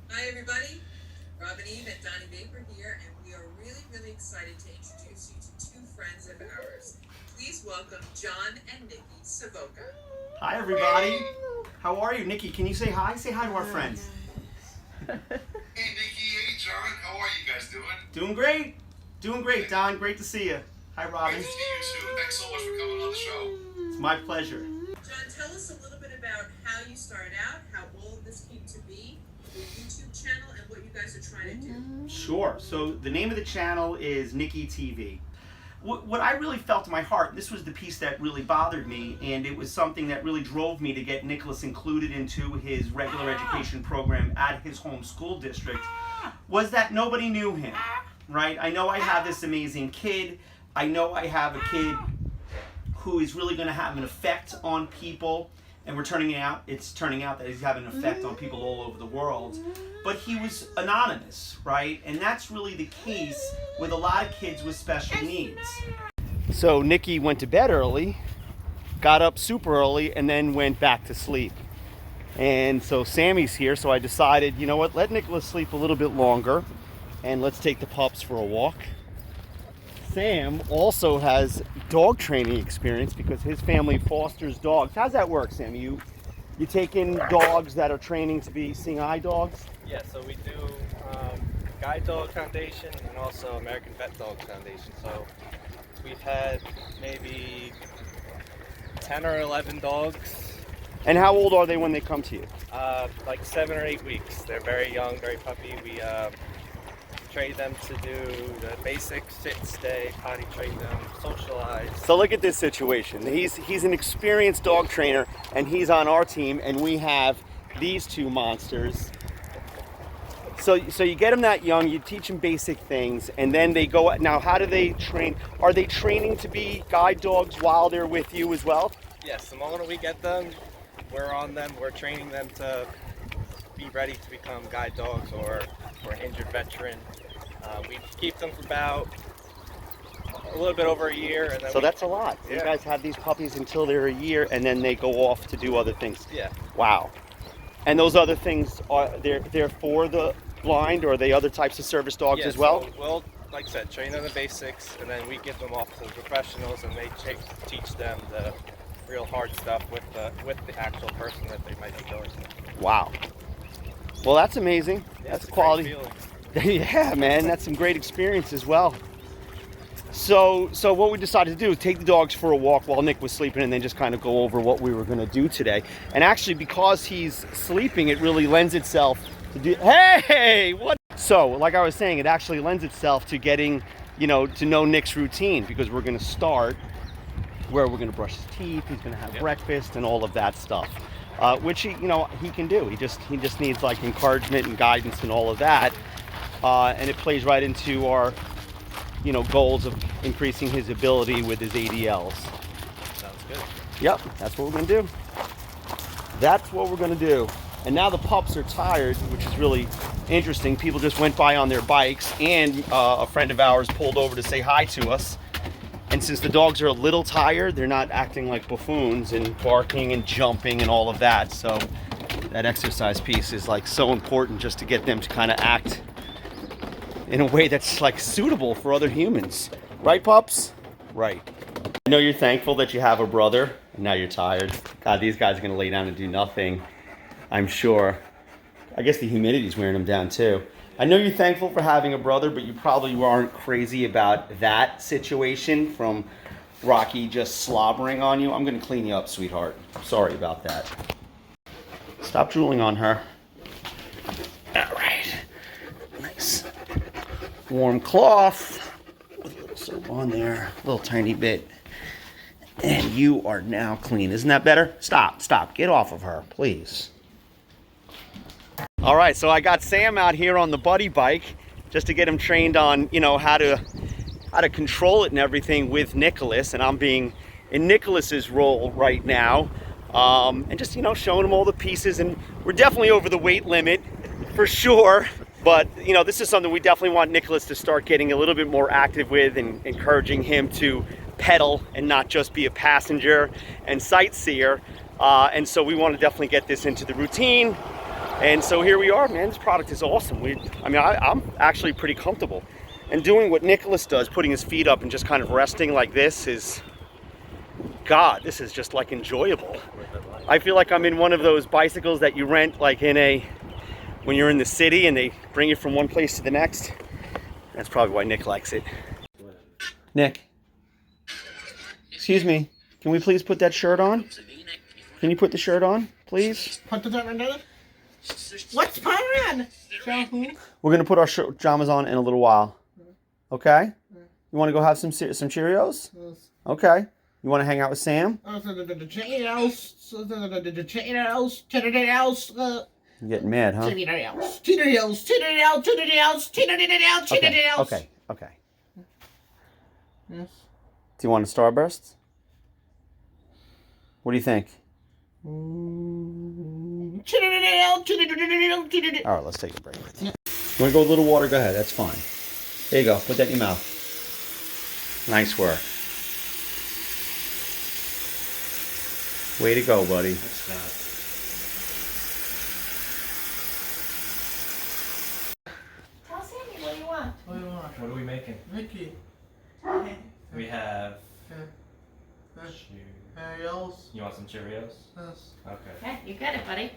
Hi everybody, Robin Eve Donny Vapor here, and we are really excited to introduce you to two friends of ours. Please welcome John and Nicky Savoca. Hi everybody. How are you? Nicky, can you say hi? Say hi to our friends. Hey Nicky, hey John, how are you guys doing? Doing great. Doing great, Don. Great to see you. Hi, Robin. Great to see you too. Thanks so much for coming on the show. It's my pleasure. John, tell us a little bit about how you started out, how all of this came to be, your YouTube channel, and what you guys are trying to do. Sure. So the name of the channel is NickyTV. What I really felt in my heart, this was the piece that really bothered me, and it was something that really drove me to get Nicholas included into his regular education program at his home school district, was that nobody knew him, right? I know I have this amazing kid. I know I have a kid who is really going to have an effect on people, and it's turning out that he's having an effect on people all over the world. But he was anonymous, right? And that's really the case with a lot of kids with special needs. So Nicky went to bed early, got up super early, and then went back to sleep. And so Sammy's here, so I decided, you know what, let Nicholas sleep a little bit longer, and let's take the pups for a walk. Sam also has dog training experience because his family fosters dogs. How's that work, Sam? You take in dogs that are training to be seeing eye dogs? Yeah, so we do Guide Dog Foundation and also American Vet Dogs Foundation. So we've had maybe 10 or 11 dogs. And how old are they when they come to you? Like 7 or 8 weeks. They're very young, very puppy. We train them to do the basics, sit, stay, potty train them, socialize. So look at this situation. He's an experienced dog trainer, and he's on our team, and we have these two monsters. So you get them that young, you teach them basic things, and then they go. Now, how do they train? Are they training to be guide dogs while they're with you as well? Yes, the moment we get them, we're on them. We're training them to be ready to become guide dogs or an injured veteran. We keep them for about a little bit over a year. And then so that's a lot. Yeah. You guys have these puppies until they're a year, and then they go off to do other things. Yeah. Wow. And those other things, they're for the blind, or are they other types of service dogs as well? So we'll, like I said, train them the basics, and then we give them off to the professionals, and they teach them the real hard stuff with the actual person that they might be going to. Wow. Well, that's amazing. Yeah, that's quality. Yeah, man, that's some great experience as well. So what we decided to do is take the dogs for a walk while Nick was sleeping, and then just kind of go over what we were going to do today. And actually, because he's sleeping, it really lends itself to do. Hey, what? So, like I was saying, it actually lends itself to getting, to know Nick's routine, because we're going to start where we're going to brush his teeth. He's going to have breakfast and all of that stuff, which he can do. He just needs like encouragement and guidance and all of that, and it plays right into our goals of increasing his ability with his ADLs. Sounds good. Yep, that's what we're going to do. That's what we're going to do. And now the pups are tired, which is really interesting. People just went by on their bikes, and a friend of ours pulled over to say hi to us. And since the dogs are a little tired, they're not acting like buffoons and barking and jumping and all of that. So that exercise piece is like so important, just to get them to kind of act in a way that's like suitable for other humans. Right, pups? Right. I know you're thankful that you have a brother, and now you're tired. God, these guys are gonna lay down and do nothing, I'm sure. I guess the humidity's wearing them down too. I know you're thankful for having a brother, but you probably aren't crazy about that situation from Rocky just slobbering on you. I'm gonna clean you up, sweetheart. Sorry about that. Stop drooling on her. All right, nice. Warm cloth with a little soap on there, a little tiny bit. And you are now clean. Isn't that better? Stop, get off of her, please. All right, so I got Sam out here on the buddy bike just to get him trained on, how to control it and everything with Nicholas, and I'm being in Nicholas's role right now, and just, showing him all the pieces. And we're definitely over the weight limit for sure. But, this is something we definitely want Nicholas to start getting a little bit more active with, and encouraging him to pedal and not just be a passenger and sightseer. And so we want to definitely get this into the routine. And so here we are, man. This product is awesome. I'm actually pretty comfortable. And doing what Nicholas does, putting his feet up and just kind of resting like this is, God, this is just like enjoyable. I feel like I'm in one of those bicycles that you rent like when you're in the city and they bring you from one place to the next. That's probably why Nick likes it. Nick, excuse me, can we please put that shirt on? Can you put the shirt on, please? Put the shirt on. What's on? We're gonna put our pajamas on in a little while. Okay? You want to go have some Cheerios? Okay. You want to hang out with Sam? You're getting mad, huh? Okay. Yes. Do you want a Starburst? What do you think? All right, let's take a break. You want to go with a little water? Go ahead. That's fine. There you go. Put that in your mouth. Nice work. Way to go, buddy. Tell Sammy what you want. What are we making? Nicky. We have. Cheerios. You want some Cheerios? Yes. Okay. Okay, you got it, buddy.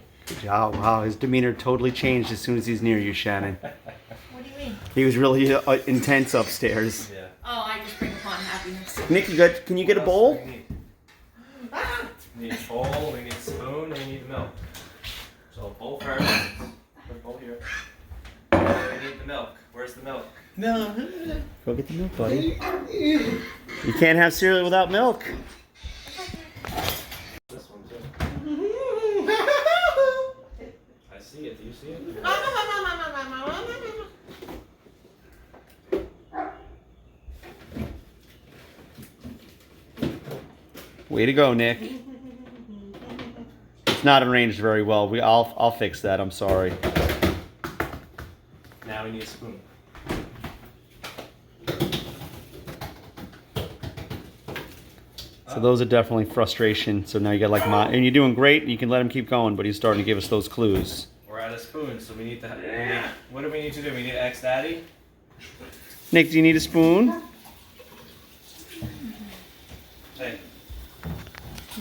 Oh, wow. His demeanor totally changed as soon as he's near you, Shannon. What do you mean? He was really intense upstairs. Yeah. Oh, I just bring upon happiness. Nicky, can you get a bowl? We need a bowl, we need a spoon, and we need milk. So a bowl first. Put a bowl here. We need the milk. Where's the milk? No. Go get the milk, buddy. You can't have cereal without milk. This one too. I see it. Do you see it? Way to go, Nick. It's not arranged very well. I'll fix that. I'm sorry. Now we need a spoon. So those are definitely frustration. So now you got and you're doing great. You can let him keep going, but he's starting to give us those clues. We're out of spoons, so we need to. What do we need to do? We need to ask Daddy. Nick, do you need a spoon? Hey.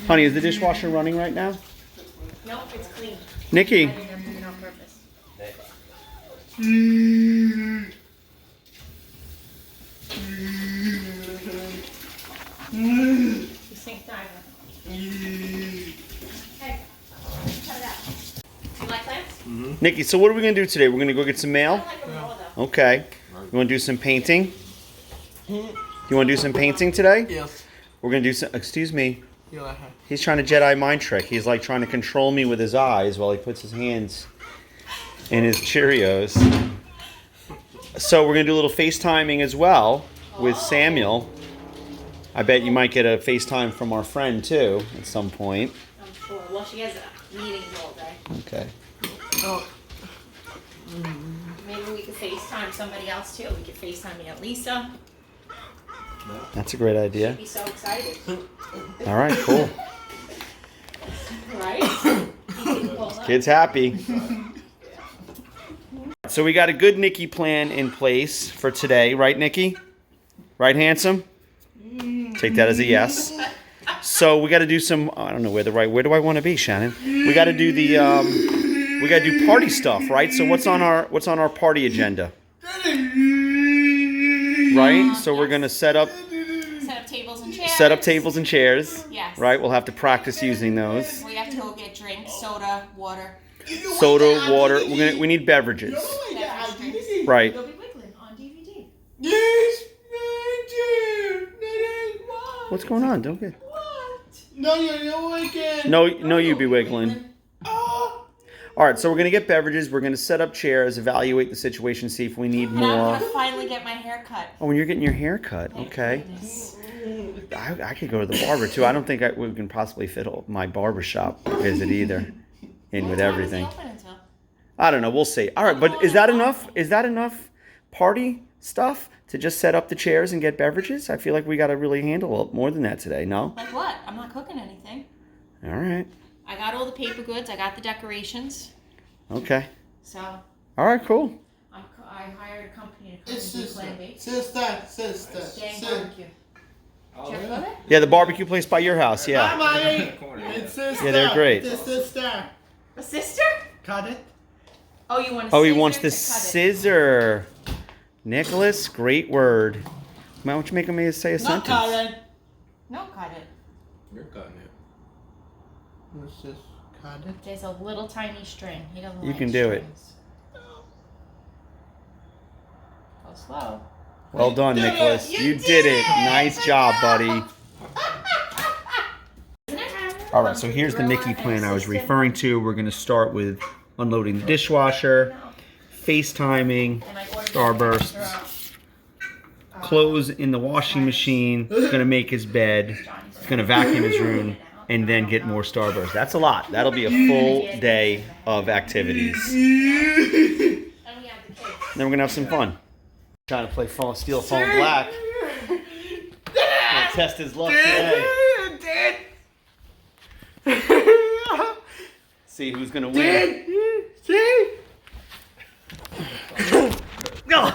Honey, is the dishwasher running right now? Nope, it's clean. Nicky. I didn't empty it on purpose. Hey. You sink diver. Hey, cut it out. You like plants? Nicky, so what are we going to do today? We're going to go get some I mail? don't like them raw though. Okay. You want to do some painting? You want to do some painting today? Yes. We're going to do some... Excuse me. Yeah. He's trying to Jedi mind trick. He's like trying to control me with his eyes while he puts his hands in his Cheerios. So we're going to do a little FaceTiming as well with Samuel. I bet you might get a FaceTime from our friend too at some point. I'm sure. Well, she has meetings all day. Okay. Oh. Maybe we could FaceTime somebody else too. We could FaceTime me and Lisa. That's a great idea. She'd be so excited. All right, cool. Right? Kid's happy. So we got a good Nicky plan in place for today, right, Nicky? Right, handsome? Take that as a yes. So we got to do some. I don't know where do I want to be, Shannon? We got to do the. We got to do party stuff, right? So what's on our party agenda? Right. So we're gonna set up tables and chairs. Set up tables and chairs. Yes. Right. We'll have to practice using those. We have to go get drinks, soda, water. Soda, water. We need beverages. Right. You'll be wiggling on DVD. What's going on? Don't get. No, you're again. No, you be wiggling. All right, so we're gonna get beverages. We're gonna set up chairs, evaluate the situation, see if we need And more. I'm gonna finally get my hair cut. Oh, when you're getting your hair cut, okay. I could go to the barber too. I don't think we can possibly fit my barbershop visit either in with everything. What time is it open until? I don't know. We'll see. All right, but is that enough? Is that enough party stuff to just set up the chairs and get beverages? I feel like we got to really handle more than that today. No? Like what? I'm not cooking anything. All right. I got all the paper goods. I got the decorations. Okay. So All right, cool. I hired a company to come It's and do sister. plant-based. Sister. Dang barbecue. Oh, Check yeah. with it? Yeah, the barbecue place by your house. Yeah. Mommy. Corner, It's sister. Yeah, they're great. It's sister. A sister? Cut it. Oh, you want a Oh, scissor he wants the to cut it. scissor. Nicholas, great word. Why don't you make him say a Not sentence? cut it. No, cut it. You're cutting it. Let's just cut it. There's a little tiny string. He doesn't You like can do it. strings. Go slow. Well done, Nicholas. You did it. Nice job, buddy. All right, so here's the Nicky plan I was referring to. We're going to start with unloading the dishwasher, FaceTiming, Starbursts, clothes in the washing machine, going to make his bed, going to vacuum his room, and then get more Starbursts. That's a lot. That'll be a full day of activities. Then we're going to have some fun. Trying to play Steel Phone Black. Gonna test his luck today. See who's gonna win. No.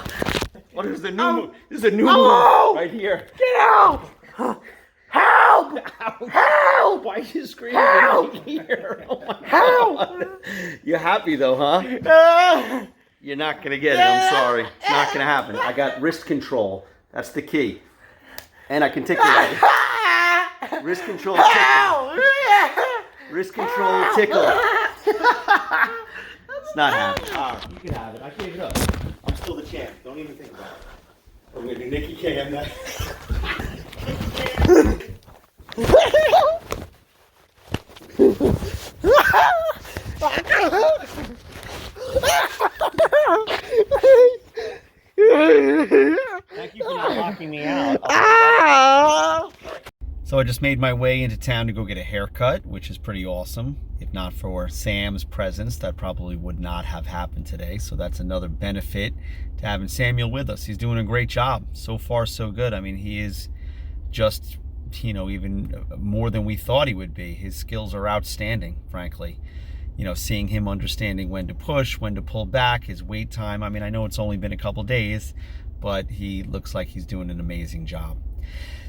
What is the new move? This is a new move right here. Get out! Help! Help! Why are you screaming right here? Oh my God. You're happy though, huh? You're not gonna get it. I'm sorry. It's not gonna happen. I got wrist control. That's the key. And I can tickle you. Wrist control tickle. Wrist control tickle. It's not happening. All right, you can have it. I gave it up. I'm still the champ. Don't even think about it. We're gonna do Nicky Cam next. Thank you for not locking me out. So I just made my way into town to go get a haircut, which is pretty awesome. If not for Sam's presence, that probably would not have happened today. So that's another benefit to having Samuel with us. He's doing a great job. So far, so good. I mean, he is just, even more than we thought he would be. His skills are outstanding, frankly. Seeing him understanding when to push, when to pull back, his wait time. I mean, I know it's only been a couple days, but he looks like he's doing an amazing job.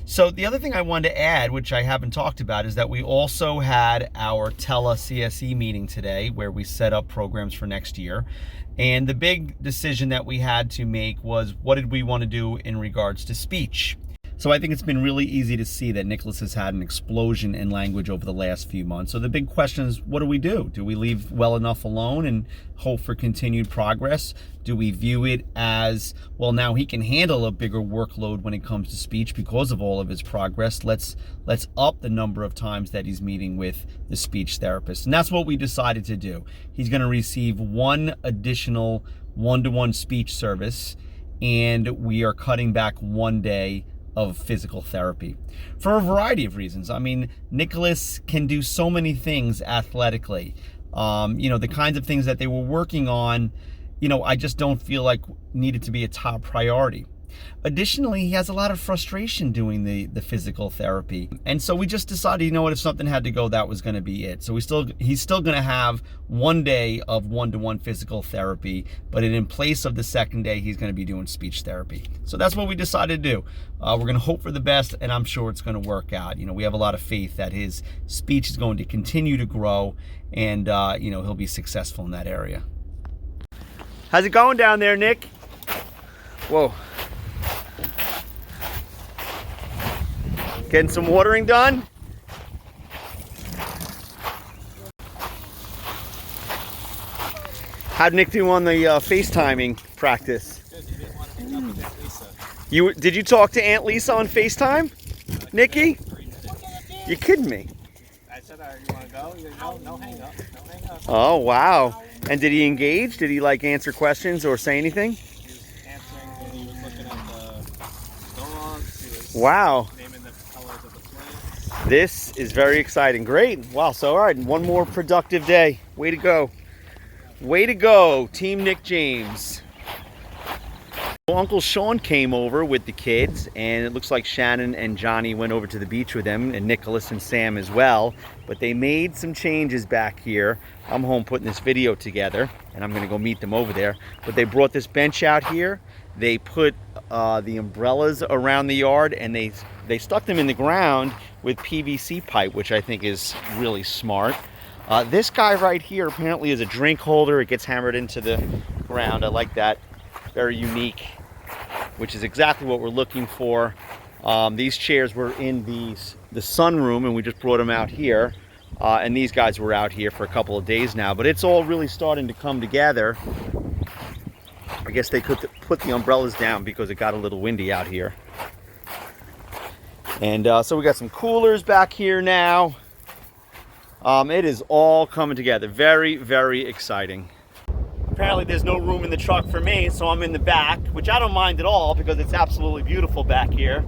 So the other thing I wanted to add, which I haven't talked about, is that we also had our CSE meeting today where we set up programs for next year. And the big decision that we had to make was, what did we want to do in regards to speech? So I think it's been really easy to see that Nicholas has had an explosion in language over the last few months. So the big question is, what do we do? Do we leave well enough alone and hope for continued progress? Do we view it as, well, now he can handle a bigger workload when it comes to speech because of all of his progress. Let's up the number of times that he's meeting with the speech therapist. And that's what we decided to do. He's going to receive one additional one-to-one speech service, and we are cutting back one day of physical therapy for a variety of reasons. I mean, Nicholas can do so many things athletically. The kinds of things that they were working on, I just don't feel like needed to be a top priority. Additionally, he has a lot of frustration doing the physical therapy. And so we just decided, if something had to go, that was going to be it. So he's still going to have one day of one-to-one physical therapy, but in place of the second day, he's going to be doing speech therapy. So that's what we decided to do. We're going to hope for the best, and I'm sure it's going to work out. We have a lot of faith that his speech is going to continue to grow, and, he'll be successful in that area. How's it going down there, Nick? Whoa. Getting some watering done? How'd Nick do on the FaceTiming practice? Did you talk to Aunt Lisa on FaceTime, Nicky? You kidding me? I said, you want to go? No hang up. No hang up. Oh, wow. And did he engage? Did he answer questions or say anything? He was answering, and he was looking at the dogs. He was Wow. naming the colors of the plants. This is very exciting. Great. Wow. So, all right, one more productive day. Way to go. Way to go, Team Nick James. Well, Uncle Sean came over with the kids, and it looks like Shannon and Johnny went over to the beach with them, and Nicholas and Sam as well. But they made some changes back here. I'm home putting this video together, and I'm gonna go meet them over there. But they brought this bench out here. They put the umbrellas around the yard, and they stuck them in the ground with PVC pipe, which I think is really smart. This guy right here apparently is a drink holder. It gets hammered into the ground. I like that. Very unique, which is exactly what we're looking for. These chairs were in the sunroom, and we just brought them out here. And these guys were out here for a couple of days now, but it's all really starting to come together. I guess they could put the umbrellas down because it got a little windy out here. And so we got some coolers back here now. It is all coming together. Very, very exciting. Apparently there's no room in the truck for me, so I'm in the back, which I don't mind at all because it's absolutely beautiful back here.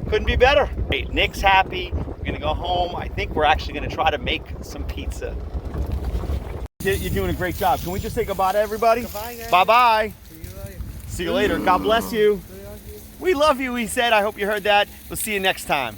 Couldn't be better. Hey, Nick's happy. We're gonna go home. I think we're actually gonna try to make some pizza. You're doing a great job. Can we just say goodbye to everybody? Bye-bye. See you later. God bless you. We love you, he said. I hope you heard that. We'll see you next time.